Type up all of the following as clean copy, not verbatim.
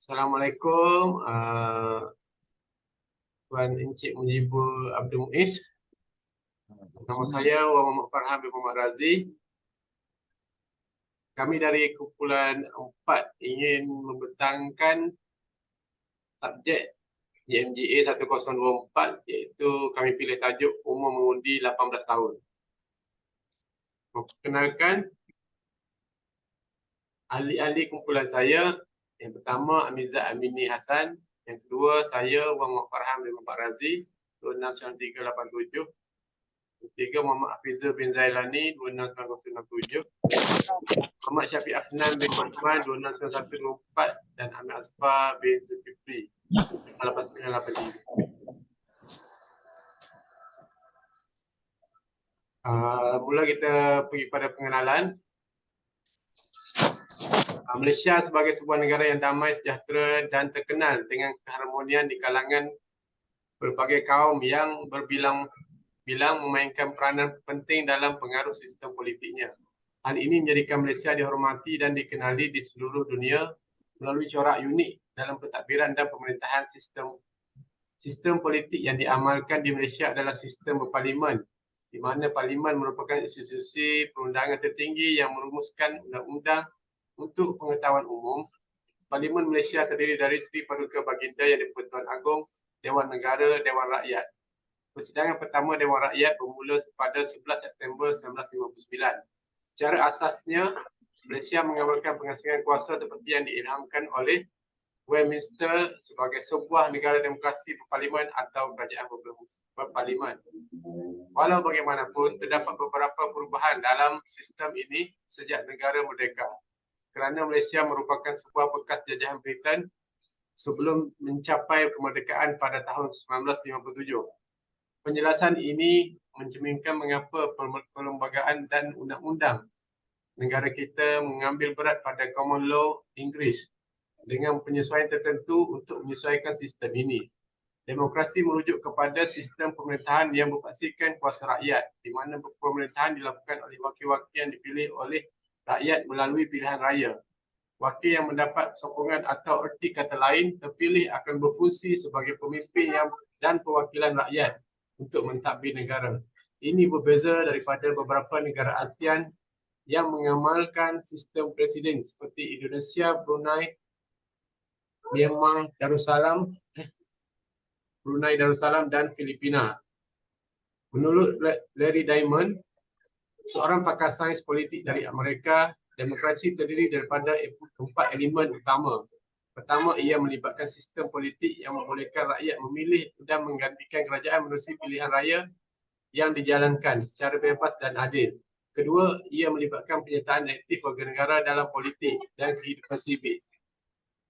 Assalamualaikum, Tuan Encik Mujibur Abdul Muiz. Nama saya Wan Muhammad Farhan bin Muhammad Razi. Kami dari kumpulan 4 ingin membentangkan subjek JMJA 1024, iaitu kami pilih tajuk umur mengundi 18 tahun. Memperkenalkan ahli-ahli kumpulan saya. Yang pertama, Amizat Amini Hassan. Yang kedua, saya Wan Muhammad Farhan bin Muhammad Razi, 269387. Ketiga, Muhammad Hafizul bin Zailani, 269067. Muhammad Syafiq Afnan bin Muhammad, 26124. Dan Ahmad Asfar bin Zulkifli, 8983. Mula kita pergi pada pengenalan. Malaysia sebagai sebuah negara yang damai, sejahtera dan terkenal dengan keharmonian di kalangan berbagai kaum yang berbilang memainkan peranan penting dalam pengaruh sistem politiknya. Hal ini menjadikan Malaysia dihormati dan dikenali di seluruh dunia melalui corak unik dalam pentadbiran dan pemerintahan. Sistem politik yang diamalkan di Malaysia adalah sistem berparlimen, di mana parlimen merupakan institusi perundangan tertinggi yang merumuskan undang-undang untuk pengetahuan umum. Parlimen Malaysia terdiri dari Seri Paduka Baginda yang di-Pertuan Agong, Dewan Negara, Dewan Rakyat. Persidangan pertama Dewan Rakyat bermula pada 11 September 1959. Secara asasnya, Malaysia mengamalkan pengasingan kuasa seperti yang diilhamkan oleh Westminster sebagai sebuah negara demokrasi berparlimen atau kerajaan berparlimen. Walau bagaimanapun, terdapat beberapa perubahan dalam sistem ini sejak negara merdeka. Kerana Malaysia merupakan sebuah bekas jajahan Britain sebelum mencapai kemerdekaan pada tahun 1957. Penjelasan ini mencerminkan mengapa perlembagaan dan undang-undang negara kita mengambil berat pada common law Inggeris dengan penyesuaian tertentu untuk menyesuaikan sistem ini. Demokrasi merujuk kepada sistem pemerintahan yang berbasikkan kuasa rakyat, di mana pemerintahan dilakukan oleh wakil-wakil yang dipilih oleh rakyat melalui pilihan raya. Wakil yang mendapat sokongan atau erti kata lain, terpilih akan berfungsi sebagai pemimpin dan perwakilan rakyat untuk mentadbir negara. Ini berbeza daripada beberapa negara ASEAN yang mengamalkan sistem presiden seperti Indonesia, Brunei, Myanmar, Darussalam dan Filipina. Menurut Larry Diamond, seorang pakar sains politik dari Amerika, demokrasi terdiri daripada 4 elemen utama. Pertama, ia melibatkan sistem politik yang membolehkan rakyat memilih dan menggantikan kerajaan menerusi pilihan raya yang dijalankan secara bebas dan adil. Kedua, ia melibatkan penyertaan aktif warga negara dalam politik dan kehidupan sivil,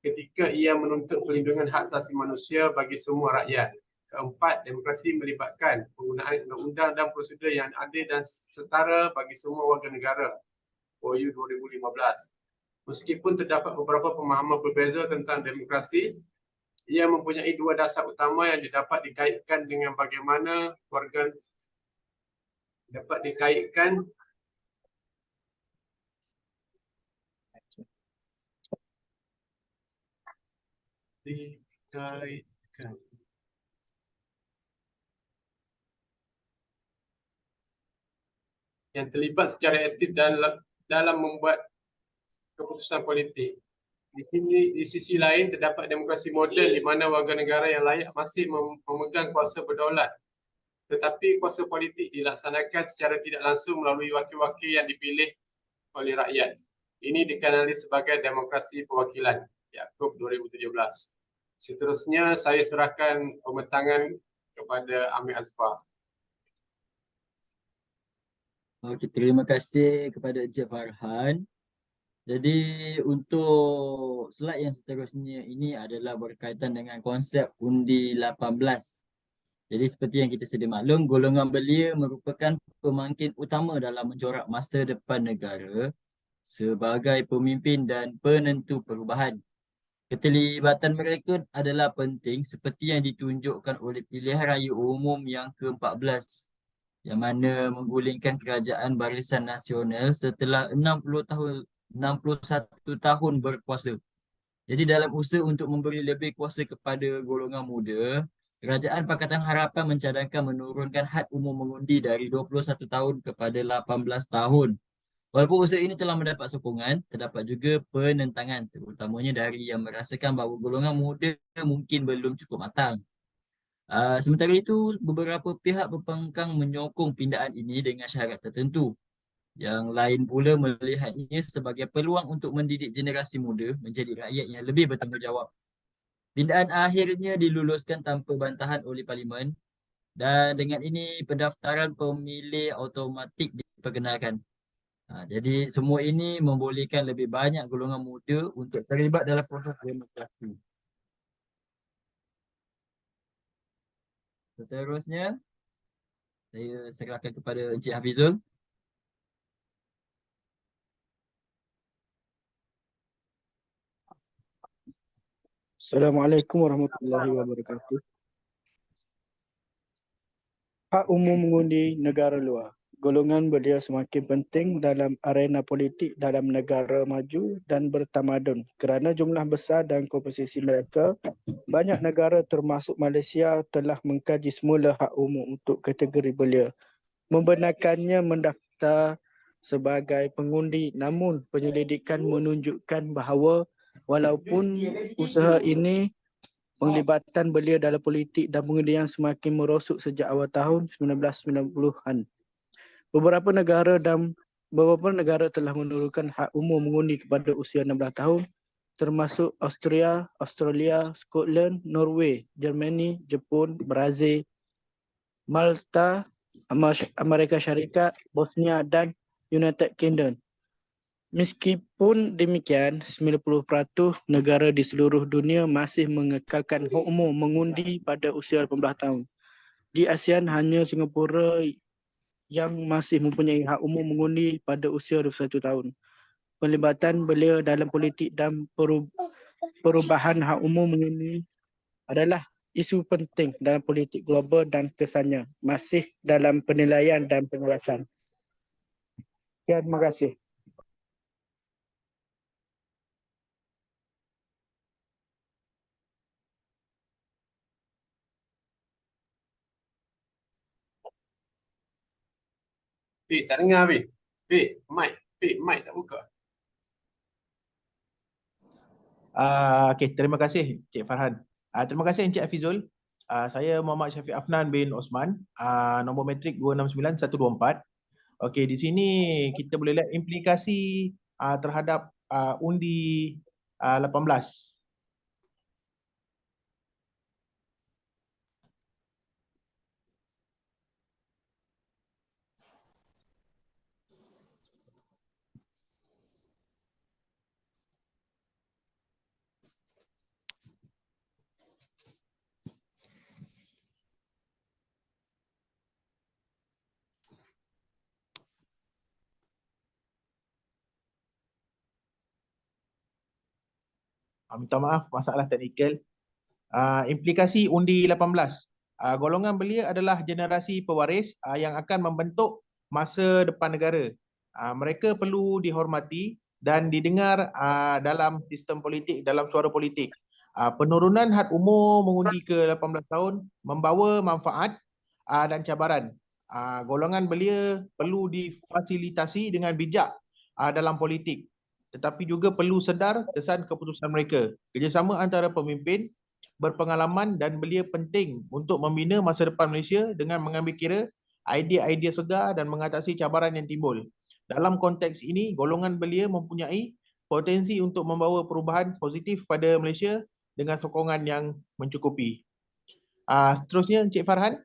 ketika ia menuntut perlindungan hak asasi manusia bagi semua rakyat. Keempat, demokrasi melibatkan penggunaan undang-undang dan prosedur yang adil dan setara bagi semua warga negara. OU 2015. Meskipun terdapat beberapa pemahaman berbeza tentang demokrasi, ia mempunyai 2 dasar utama yang dapat dikaitkan dengan bagaimana warga dapat dikaitkan yang terlibat secara aktif dalam membuat keputusan politik. Di sisi lain, terdapat demokrasi moden di mana warga negara yang layak masih memegang kuasa berdaulat. Tetapi kuasa politik dilaksanakan secara tidak langsung melalui wakil-wakil yang dipilih oleh rakyat. Ini dikenali sebagai demokrasi perwakilan, Yaakob 2017. Seterusnya, saya serahkan pembentangan kepada Amir Asfar. Okey, terima kasih kepada Encik Farhan. Jadi untuk slide yang seterusnya ini adalah berkaitan dengan konsep undi 18. Jadi seperti yang kita sedia maklum, golongan belia merupakan pemangkin utama dalam mencorak masa depan negara sebagai pemimpin dan penentu perubahan. Keterlibatan mereka adalah penting seperti yang ditunjukkan oleh pilihan raya umum yang ke-14 yang mana menggulingkan kerajaan Barisan Nasional setelah 61 tahun berkuasa. Jadi dalam usaha untuk memberi lebih kuasa kepada golongan muda, Kerajaan Pakatan Harapan mencadangkan menurunkan had umur mengundi dari 21 tahun kepada 18 tahun. Walaupun usaha ini telah mendapat sokongan, terdapat juga penentangan terutamanya dari yang merasakan bahawa golongan muda mungkin belum cukup matang. Sementara itu, beberapa pihak berpengkang menyokong pindaan ini dengan syarat tertentu. Yang lain pula melihatnya sebagai peluang untuk mendidik generasi muda menjadi rakyat yang lebih bertanggungjawab. Pindaan akhirnya diluluskan tanpa bantahan oleh Parlimen dan dengan ini pendaftaran pemilih automatik diperkenalkan. Jadi semua ini membolehkan lebih banyak golongan muda untuk terlibat dalam proses demokrasi. Seterusnya, saya serahkan kepada Encik Hafizul. Assalamualaikum warahmatullahi wabarakatuh. Hak umum mengundi negara luar. Golongan belia semakin penting dalam arena politik dalam negara maju dan bertamadun kerana jumlah besar dan komposisi mereka. Banyak negara termasuk Malaysia telah mengkaji semula hak umum untuk kategori belia. Membenarkannya mendaftar sebagai pengundi, namun penyelidikan menunjukkan bahawa walaupun usaha ini penglibatan belia dalam politik dan pengundian semakin merosot sejak awal tahun 1990-an. Beberapa negara telah menurunkan hak umur mengundi kepada usia 16 tahun, termasuk Austria, Australia, Scotland, Norway, Germany, Jepun, Brazil, Malta, Amerika Syarikat, Bosnia dan United Kingdom. Meskipun demikian, 90% negara di seluruh dunia masih mengekalkan hak umur mengundi pada usia 18 tahun. Di ASEAN, hanya Singapura yang masih mempunyai hak umur mengundi pada usia 21 tahun. Pelibatan belia dalam politik dan perubahan hak umur mengundi adalah isu penting dalam politik global dan kesannya masih dalam penilaian dan pengawasan. Terima kasih. Tak dengar, Fi. Fi, mic tak buka. Okey, terima kasih Cik Farhan. Terima kasih Encik Hafizul. Saya Muhammad Syafiq Afnan bin Osman, nombor matrik 269124. Okey, di sini kita boleh lihat implikasi terhadap undi 18. Minta maaf, masalah teknikal. Implikasi undi 18. Golongan belia adalah generasi pewaris yang akan membentuk masa depan negara. Mereka perlu dihormati dan didengar dalam sistem politik, dalam suara politik. Penurunan had umur mengundi ke 18 tahun membawa manfaat dan cabaran. Golongan belia perlu difasilitasi dengan bijak dalam politik, tetapi juga perlu sedar kesan keputusan mereka. Kerjasama antara pemimpin berpengalaman dan belia penting untuk membina masa depan Malaysia dengan mengambil kira idea-idea segar dan mengatasi cabaran yang timbul. Dalam konteks ini, golongan belia mempunyai potensi untuk membawa perubahan positif pada Malaysia dengan sokongan yang mencukupi. Seterusnya, Encik Farhan.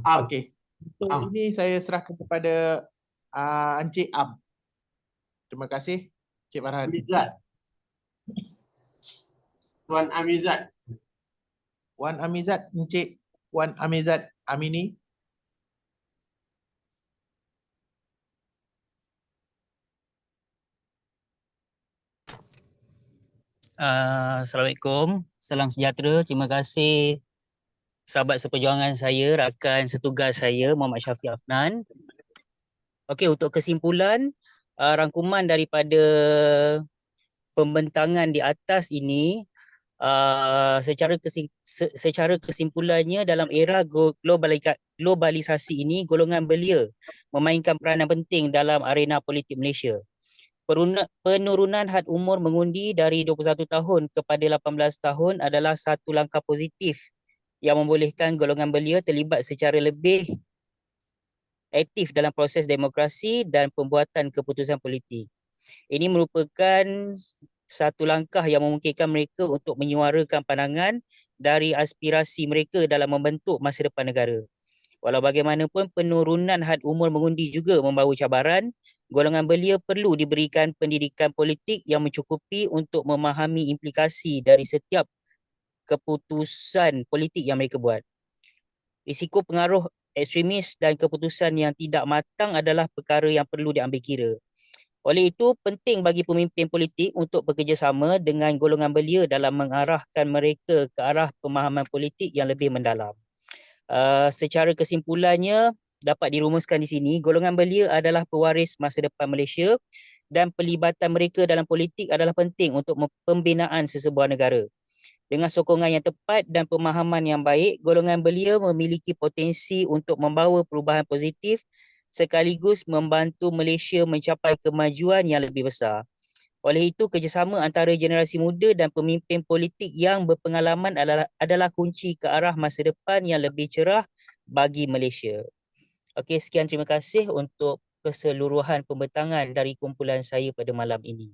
Okey. Untuk ini saya serahkan kepada Encik Am. Terima kasih, Encik Farhan. Amizat. Tuan Amizat. Wan Amizat, Encik Wan Amizat Amini. Assalamualaikum, salam sejahtera. Terima kasih sahabat seperjuangan saya, rakan setugas saya Muhammad Syafiq Afnan. Okey, untuk kesimpulan, rangkuman daripada pembentangan di atas ini, secara kesimpulannya dalam era globalisasi ini, golongan belia memainkan peranan penting dalam arena politik Malaysia. Penurunan had umur mengundi dari 21 tahun kepada 18 tahun adalah satu langkah positif yang membolehkan golongan belia terlibat secara lebih aktif dalam proses demokrasi dan pembuatan keputusan politik. Ini merupakan satu langkah yang memungkinkan mereka untuk menyuarakan pandangan dari aspirasi mereka dalam membentuk masa depan negara. Walau bagaimanapun, penurunan had umur mengundi juga membawa cabaran. Golongan belia perlu diberikan pendidikan politik yang mencukupi untuk memahami implikasi dari setiap keputusan politik yang mereka buat. Risiko pengaruh ekstremis dan keputusan yang tidak matang adalah perkara yang perlu diambil kira. Oleh itu, penting bagi pemimpin politik untuk bekerjasama dengan golongan belia dalam mengarahkan mereka ke arah pemahaman politik yang lebih mendalam. Secara kesimpulannya, dapat dirumuskan di sini, golongan belia adalah pewaris masa depan Malaysia dan pelibatan mereka dalam politik adalah penting untuk pembinaan sesebuah negara. Dengan sokongan yang tepat dan pemahaman yang baik, golongan belia memiliki potensi untuk membawa perubahan positif sekaligus membantu Malaysia mencapai kemajuan yang lebih besar. Oleh itu, kerjasama antara generasi muda dan pemimpin politik yang berpengalaman adalah kunci ke arah masa depan yang lebih cerah bagi Malaysia. Okey, sekian, terima kasih untuk keseluruhan pembentangan dari kumpulan saya pada malam ini.